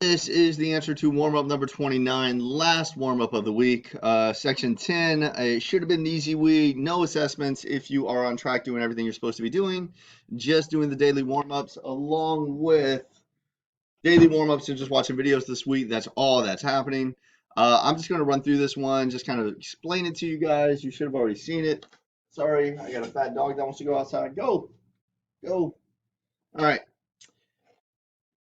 This is the answer to warm-up number 29, last warm-up of the week. Section 10, it should have been an easy week. No assessments if you are on track doing everything you're supposed to be doing. Just doing the daily warm-ups along with daily warm-ups and just watching videos this week. That's all that's happening. I'm just going to run through this one, just kind of explain it to you guys. You should have already seen it. Sorry, I got a fat dog that wants to go outside. Go, go. All right.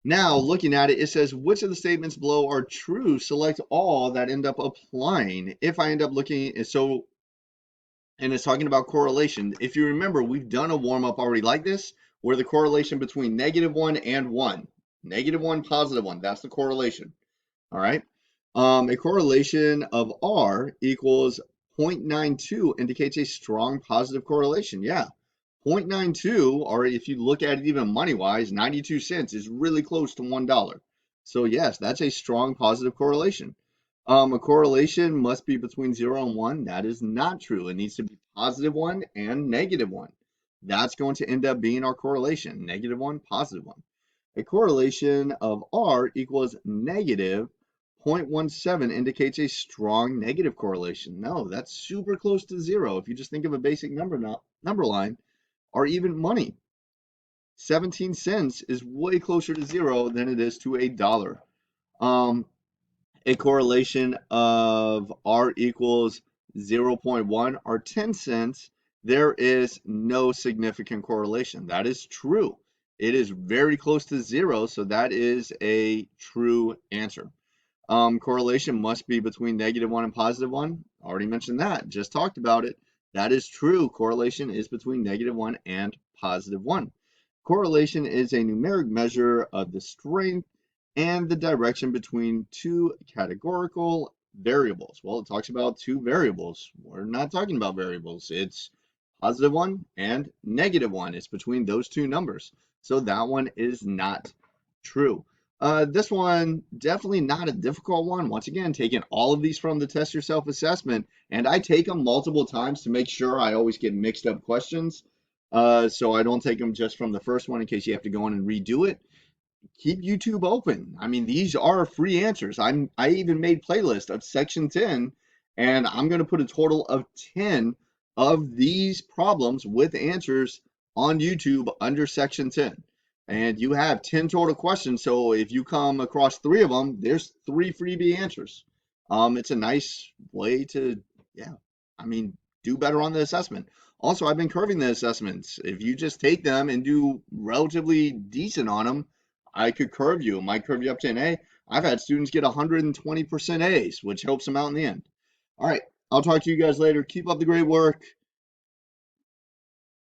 Now, looking at it, it says, which of the statements below are true? Select all that end up applying. If I end up looking, and it's talking about correlation. If you remember, we've done a warm-up already like this, where the correlation between -1 and 1. -1, +1, that's the correlation. All right. A correlation of R equals 0.92 indicates a strong positive correlation. Yeah. 0.92, or if you look at it even money-wise, 92 cents is really close to $1. So yes, that's a strong positive correlation. A correlation must be between 0 and 1. That is not true. It needs to be +1 and -1. That's going to end up being our correlation, -1, +1. A correlation of R equals -0.17 indicates a strong negative correlation. No, that's super close to 0. If you just think of a basic number line, or even money. 17 cents is way closer to 0 than it is to $1. A correlation of R equals 0.1 or 10 cents, there is no significant correlation. That is true. It is very close to 0, so that is a true answer. Correlation must be between -1 and +1. Already mentioned that, just talked about it. That is true. Correlation is between -1 and +1. Correlation is a numeric measure of the strength and the direction between two categorical variables. Well, it talks about two variables. We're not talking about variables. It's +1 and -1. It's between those two numbers. So that one is not true. This one, definitely not a difficult one. Once again, taking all of these from the Test Yourself assessment, and I take them multiple times to make sure I always get mixed up questions. So I don't take them just from the first one in case you have to go in and redo it. Keep YouTube open. I mean, these are free answers. I even made playlist of section 10, and I'm going to put a total of 10 of these problems with answers on YouTube under section 10. And you have 10 total questions. So if you come across 3 of them, there's 3 freebie answers. It's a nice way to, yeah, I mean, do better on the assessment. Also, I've been curving the assessments. If you just take them and do relatively decent on them, I could curve you. Might curve you up to an A. I've had students get 120% A's, which helps them out in the end. All right. I'll talk to you guys later. Keep up the great work.